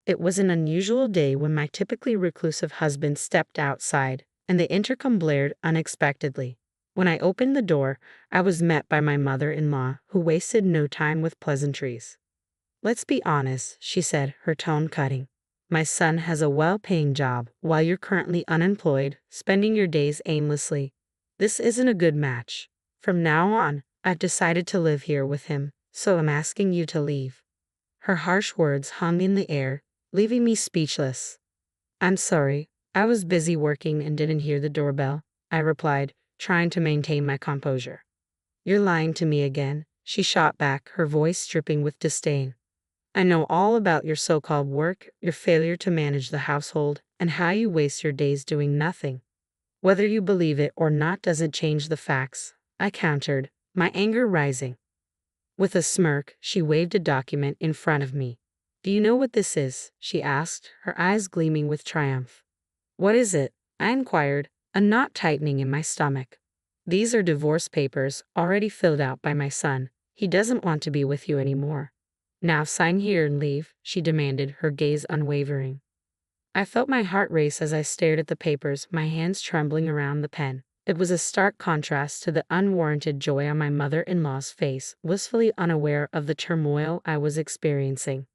It was an unusual day when my typically reclusive husband stepped outside, and the intercom blared unexpectedly. When I opened the door, I was met by my mother-in-law, who wasted no time with pleasantries. "Let's be honest," she said, her tone cutting. "My son has a well-paying job, while you're currently unemployed, spending your days aimlessly. This isn't a good match. From now on, I've decided to live here with him, so I'm asking you to leave." Her harsh words hung in the air, leaving me speechless. "I'm sorry, I was busy working and didn't hear the doorbell," I replied, trying to maintain my composure. "You're lying to me again," she shot back, her voice dripping with disdain. "I know all about your so-called work, your failure to manage the household, and how you waste your days doing nothing. Whether you believe it or not doesn't change the facts," I countered, my anger rising. With a smirk, she waved a document in front of me. "Do you know what this is?" she asked, her eyes gleaming with triumph. "What is it?" I inquired, a knot tightening in my stomach. "These are divorce papers, already filled out by my son. He doesn't want to be with you anymore." "Now sign here and leave," she demanded, her gaze unwavering. I felt my heart race as I stared at the papers, my hands trembling around the pen. It was a stark contrast to the unwarranted joy on my mother-in-law's face, blissfully unaware of the turmoil I was experiencing.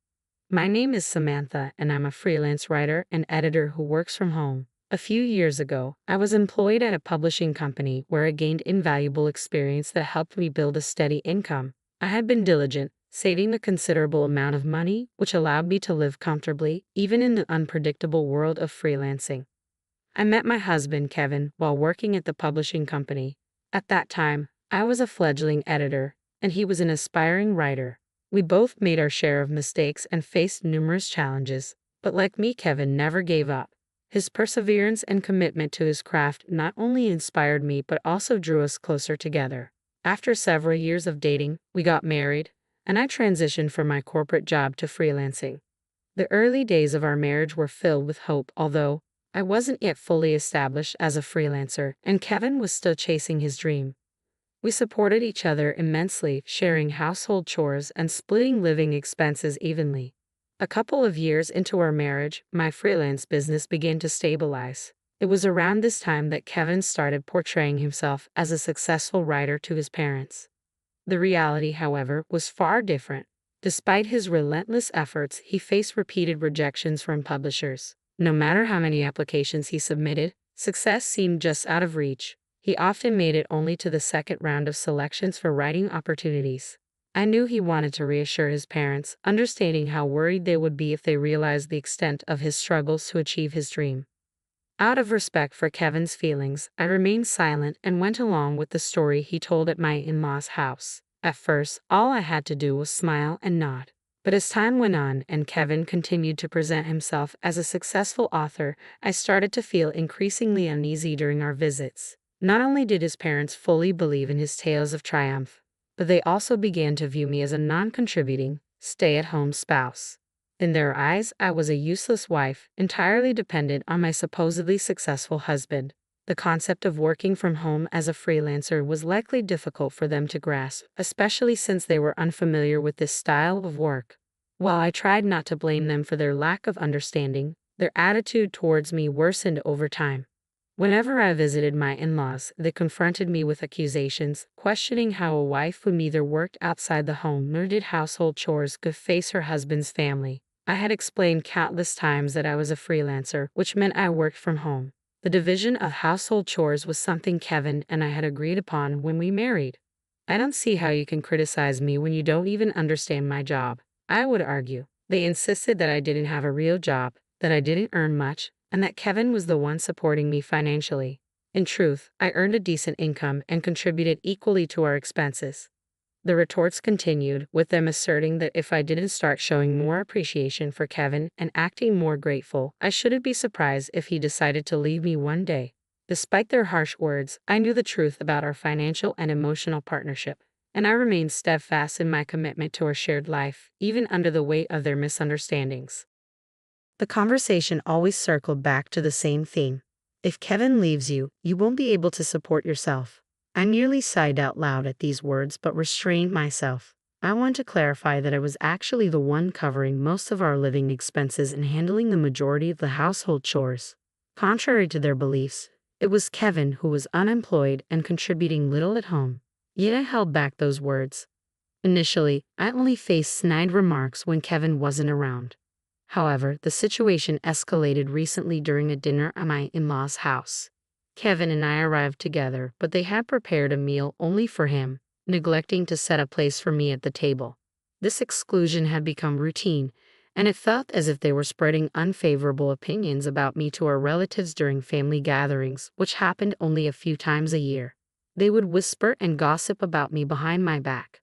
"My name is Samantha, and I'm a freelance writer and editor who works from home. A few years ago, I was employed at a publishing company where I gained invaluable experience that helped me build a steady income. I had been diligent, saving a considerable amount of money, which allowed me to live comfortably, even in the unpredictable world of freelancing. I met my husband, Kevin, while working at the publishing company. At that time, I was a fledgling editor, and he was an aspiring writer. We both made our share of mistakes and faced numerous challenges, but like me, Kevin never gave up. His perseverance and commitment to his craft not only inspired me but also drew us closer together. After several years of dating, we got married, and I transitioned from my corporate job to freelancing. The early days of our marriage were filled with hope, although I wasn't yet fully established as a freelancer, and Kevin was still chasing his dream. We supported each other immensely, sharing household chores and splitting living expenses evenly. A couple of years into our marriage, my freelance business began to stabilize. It was around this time that Kevin started portraying himself as a successful writer to his parents. The reality, however, was far different. Despite his relentless efforts, he faced repeated rejections from publishers. No matter how many applications he submitted, success seemed just out of reach. He often made it only to the second round of selections for writing opportunities. I knew he wanted to reassure his parents, understanding how worried they would be if they realized the extent of his struggles to achieve his dream. Out of respect for Kevin's feelings, I remained silent and went along with the story he told at my in-laws' house. At first, all I had to do was smile and nod. But as time went on and Kevin continued to present himself as a successful author, I started to feel increasingly uneasy during our visits. Not only did his parents fully believe in his tales of triumph, but they also began to view me as a non-contributing, stay-at-home spouse. In their eyes, I was a useless wife, entirely dependent on my supposedly successful husband. The concept of working from home as a freelancer was likely difficult for them to grasp, especially since they were unfamiliar with this style of work. While I tried not to blame them for their lack of understanding, their attitude towards me worsened over time. Whenever I visited my in-laws, they confronted me with accusations, questioning how a wife who neither worked outside the home nor did household chores could face her husband's family. I had explained countless times that I was a freelancer, which meant I worked from home. The division of household chores was something Kevin and I had agreed upon when we married. "I don't see how you can criticize me when you don't even understand my job," I would argue. They insisted that I didn't have a real job, that I didn't earn much, and that Kevin was the one supporting me financially. In truth, I earned a decent income and contributed equally to our expenses. The retorts continued, with them asserting that if I didn't start showing more appreciation for Kevin and acting more grateful, I shouldn't be surprised if he decided to leave me one day. Despite their harsh words, I knew the truth about our financial and emotional partnership, and I remained steadfast in my commitment to our shared life, even under the weight of their misunderstandings. The conversation always circled back to the same theme. If Kevin leaves you, you won't be able to support yourself. I nearly sighed out loud at these words but restrained myself. I want to clarify that I was actually the one covering most of our living expenses and handling the majority of the household chores. Contrary to their beliefs, it was Kevin who was unemployed and contributing little at home. Yet I held back those words. Initially, I only faced snide remarks when Kevin wasn't around. However, the situation escalated recently during a dinner at my in-laws' house. Kevin and I arrived together, but they had prepared a meal only for him, neglecting to set a place for me at the table. This exclusion had become routine, and it felt as if they were spreading unfavorable opinions about me to our relatives during family gatherings, which happened only a few times a year. They would whisper and gossip about me behind my back.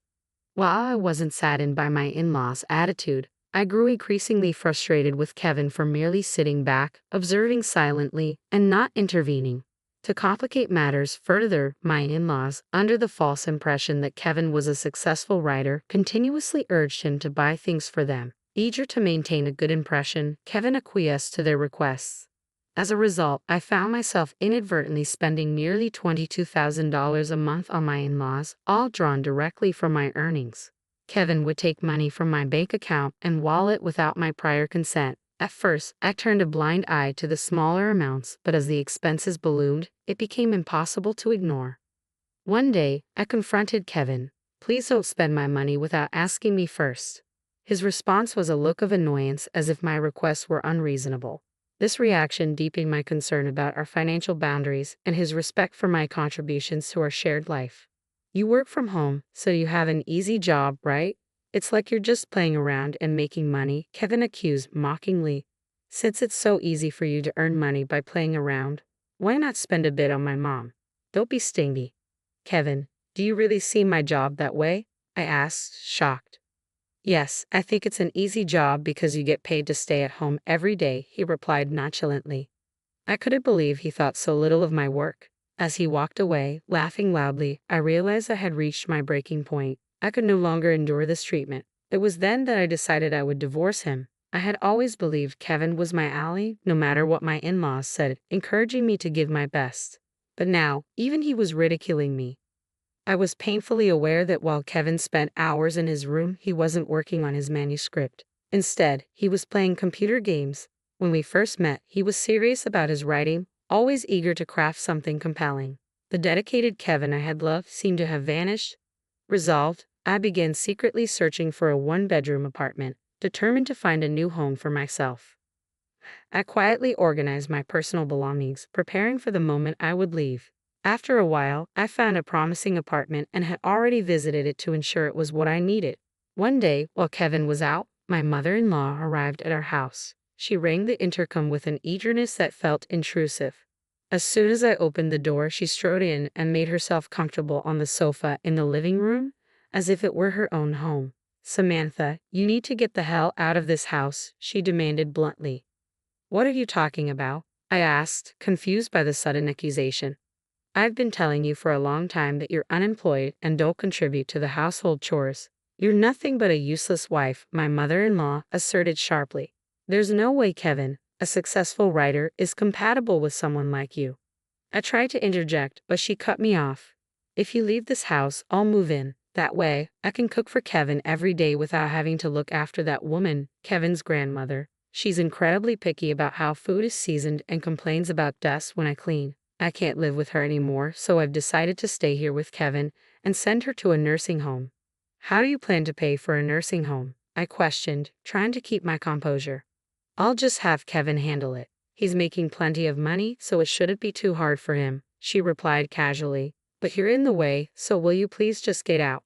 While I wasn't saddened by my in-laws' attitude, I grew increasingly frustrated with Kevin for merely sitting back, observing silently, and not intervening. To complicate matters further, my in-laws, under the false impression that Kevin was a successful writer, continuously urged him to buy things for them. Eager to maintain a good impression, Kevin acquiesced to their requests. As a result, I found myself inadvertently spending nearly $22,000 a month on my in-laws, all drawn directly from my earnings. Kevin would take money from my bank account and wallet without my prior consent. At first, I turned a blind eye to the smaller amounts, but as the expenses ballooned, it became impossible to ignore. One day, I confronted Kevin. "Please don't spend my money without asking me first." His response was a look of annoyance, as if my requests were unreasonable. This reaction deepened my concern about our financial boundaries and his respect for my contributions to our shared life. "You work from home, so you have an easy job, right? It's like you're just playing around and making money," Kevin accused mockingly. "Since it's so easy for you to earn money by playing around, why not spend a bit on my mom? Don't be stingy." "Kevin, do you really see my job that way?" I asked, shocked. "Yes, I think it's an easy job because you get paid to stay at home every day," he replied nonchalantly. I couldn't believe he thought so little of my work. As he walked away, laughing loudly, I realized I had reached my breaking point. I could no longer endure this treatment. It was then that I decided I would divorce him. I had always believed Kevin was my ally, no matter what my in-laws said, encouraging me to give my best. But now, even he was ridiculing me. I was painfully aware that while Kevin spent hours in his room, he wasn't working on his manuscript. Instead, he was playing computer games. When we first met, he was serious about his writing, always eager to craft something compelling. The dedicated Kevin I had loved seemed to have vanished. Resolved, I began secretly searching for a one-bedroom apartment, determined to find a new home for myself. I quietly organized my personal belongings, preparing for the moment I would leave. After a while, I found a promising apartment and had already visited it to ensure it was what I needed. One day, while Kevin was out, my mother-in-law arrived at our house. She rang the intercom with an eagerness that felt intrusive. As soon as I opened the door, she strode in and made herself comfortable on the sofa in the living room, as if it were her own home. "Samantha, you need to get the hell out of this house," she demanded bluntly. "What are you talking about?" I asked, confused by the sudden accusation. "I've been telling you for a long time that you're unemployed and don't contribute to the household chores. You're nothing but a useless wife," my mother-in-law asserted sharply. "There's no way Kevin, a successful writer, is compatible with someone like you." I tried to interject, but she cut me off. "If you leave this house, I'll move in. That way, I can cook for Kevin every day without having to look after that woman, Kevin's grandmother. She's incredibly picky about how food is seasoned and complains about dust when I clean. I can't live with her anymore, so I've decided to stay here with Kevin and send her to a nursing home." "How do you plan to pay for a nursing home?" I questioned, trying to keep my composure. "I'll just have Kevin handle it. He's making plenty of money, so it shouldn't be too hard for him," she replied casually. "But you're in the way, so will you please just get out?"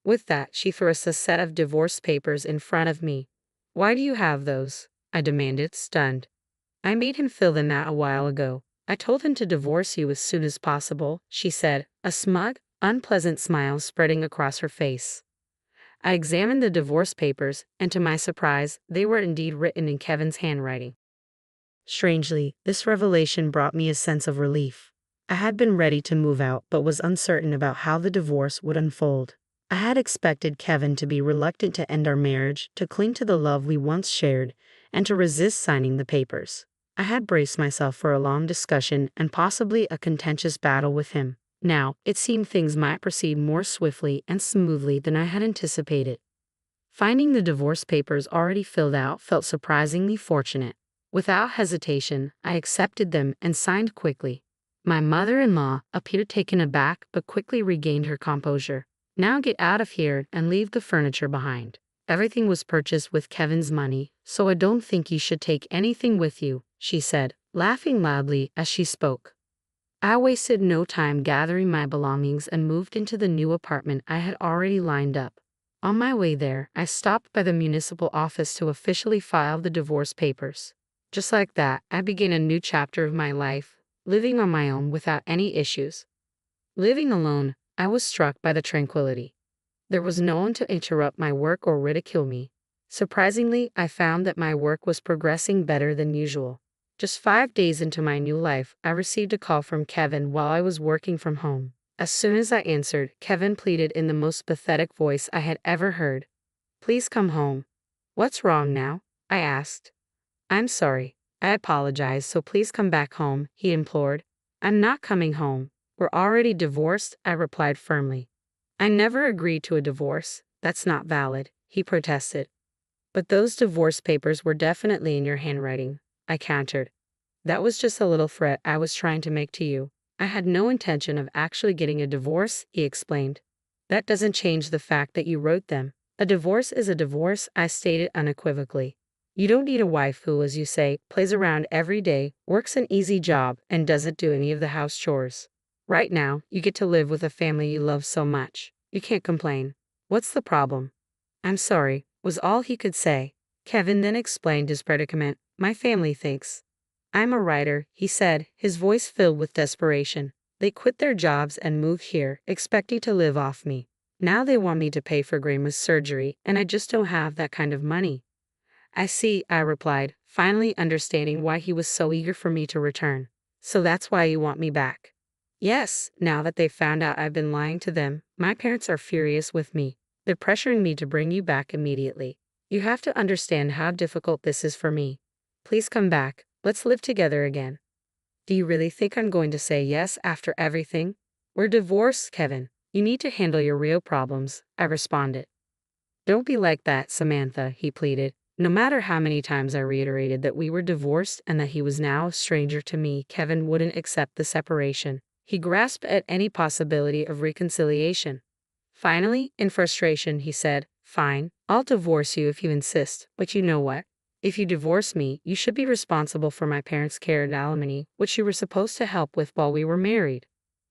With that, she thrust a set of divorce papers in front of me. "Why do you have those?" I demanded, stunned. "I made him fill them out a while ago. I told him to divorce you as soon as possible," she said, a smug, unpleasant smile spreading across her face. I examined the divorce papers, and to my surprise, they were indeed written in Kevin's handwriting. Strangely, this revelation brought me a sense of relief. I had been ready to move out but was uncertain about how the divorce would unfold. I had expected Kevin to be reluctant to end our marriage, to cling to the love we once shared, and to resist signing the papers. I had braced myself for a long discussion and possibly a contentious battle with him. Now, it seemed things might proceed more swiftly and smoothly than I had anticipated. Finding the divorce papers already filled out felt surprisingly fortunate. Without hesitation, I accepted them and signed quickly. My mother-in-law appeared taken aback but quickly regained her composure. Now get out of here and leave the furniture behind. Everything was purchased with Kevin's money, so I don't think you should take anything with you, she said, laughing loudly as she spoke. I wasted no time gathering my belongings and moved into the new apartment I had already lined up. On my way there, I stopped by the municipal office to officially file the divorce papers. Just like that, I began a new chapter of my life, living on my own without any issues. Living alone, I was struck by the tranquility. There was no one to interrupt my work or ridicule me. Surprisingly, I found that my work was progressing better than usual. Just 5 days into my new life, I received a call from Kevin while I was working from home. As soon as I answered, Kevin pleaded in the most pathetic voice I had ever heard. "Please come home." "What's wrong now?" I asked. "I'm sorry. I apologize, so please come back home," he implored. "I'm not coming home. We're already divorced," I replied firmly. "I never agreed to a divorce. That's not valid," he protested. "But those divorce papers were definitely in your handwriting," I countered. "That was just a little threat I was trying to make to you. I had no intention of actually getting a divorce," he explained. "That doesn't change the fact that you wrote them. A divorce is a divorce," I stated unequivocally. "You don't need a wife who, as you say, plays around every day, works an easy job, and doesn't do any of the house chores. Right now, you get to live with a family you love so much. You can't complain. What's the problem?" "I'm sorry," was all he could say. Kevin then explained his predicament. "My family thinks I'm a writer," he said, his voice filled with desperation. "They quit their jobs and moved here, expecting to live off me. Now they want me to pay for grandma's surgery, and I just don't have that kind of money." "I see," I replied, finally understanding why he was so eager for me to return. "So that's why you want me back?" "Yes, now that they've found out I've been lying to them, my parents are furious with me. They're pressuring me to bring you back immediately. You have to understand how difficult this is for me. Please come back. Let's live together again." "Do you really think I'm going to say yes after everything?" "We're divorced, Kevin. You need to handle your real problems," I responded. "Don't be like that, Samantha," he pleaded. No matter how many times I reiterated that we were divorced and that he was now a stranger to me, Kevin wouldn't accept the separation. He grasped at any possibility of reconciliation. Finally, in frustration, he said, "Fine, I'll divorce you if you insist, but you know what? If you divorce me, you should be responsible for my parents' care and alimony, which you were supposed to help with while we were married."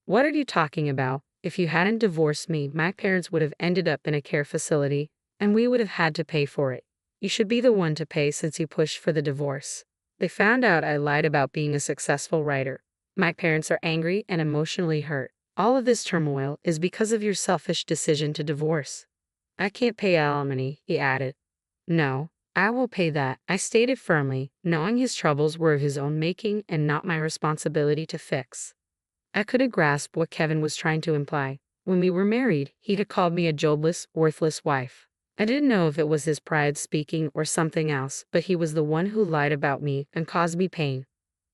"What are you talking about? If you hadn't divorced me, my parents would have ended up in a care facility, and we would have had to pay for it. You should be the one to pay since you pushed for the divorce. They found out I lied about being a successful writer. My parents are angry and emotionally hurt. All of this turmoil is because of your selfish decision to divorce." "I can't pay alimony," he added. "No, I will pay that," I stated firmly, knowing his troubles were of his own making and not my responsibility to fix. I couldn't grasp what Kevin was trying to imply. When we were married, he'd have called me a jobless, worthless wife. I didn't know if it was his pride speaking or something else, but he was the one who lied about me and caused me pain.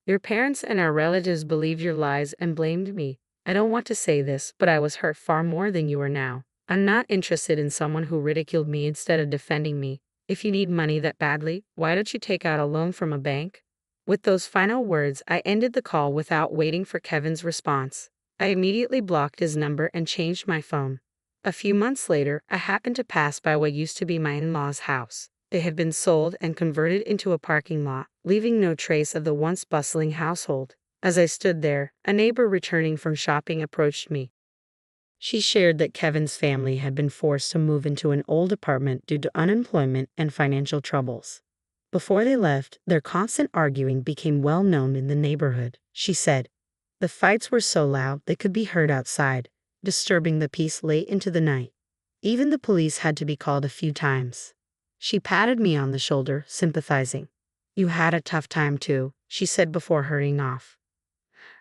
"Your parents and our relatives believed your lies and blamed me. I don't want to say this, but I was hurt far more than you are now. I'm not interested in someone who ridiculed me instead of defending me. If you need money that badly, why don't you take out a loan from a bank?" With those final words, I ended the call without waiting for Kevin's response. I immediately blocked his number and changed my phone. A few months later, I happened to pass by what used to be my in-laws' house. It had been sold and converted into a parking lot, leaving no trace of the once bustling household. As I stood there, a neighbor returning from shopping approached me. She shared that Kevin's family had been forced to move into an old apartment due to unemployment and financial troubles. Before they left, their constant arguing became well known in the neighborhood, she said. The fights were so loud they could be heard outside, disturbing the peace late into the night. Even the police had to be called a few times. She patted me on the shoulder, sympathizing. "You had a tough time too," she said before hurrying off.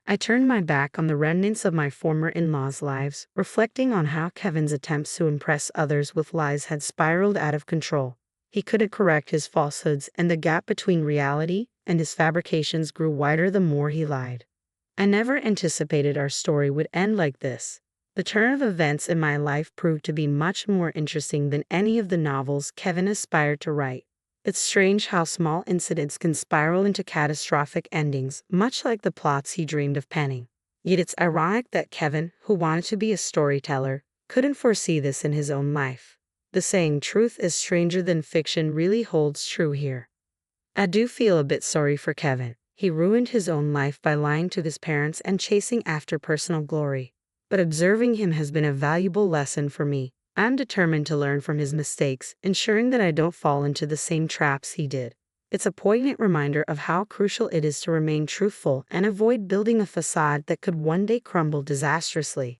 I turned my back on the remnants of my former in-laws' lives, reflecting on how Kevin's attempts to impress others with lies had spiraled out of control. He couldn't correct his falsehoods, and the gap between reality and his fabrications grew wider the more he lied. I never anticipated our story would end like this. The turn of events in my life proved to be much more interesting than any of the novels Kevin aspired to write. It's strange how small incidents can spiral into catastrophic endings, much like the plots he dreamed of penning. Yet it's ironic that Kevin, who wanted to be a storyteller, couldn't foresee this in his own life. The saying, "truth is stranger than fiction," really holds true here. I do feel a bit sorry for Kevin. He ruined his own life by lying to his parents and chasing after personal glory. But observing him has been a valuable lesson for me. I'm determined to learn from his mistakes, ensuring that I don't fall into the same traps he did. It's a poignant reminder of how crucial it is to remain truthful and avoid building a facade that could one day crumble disastrously.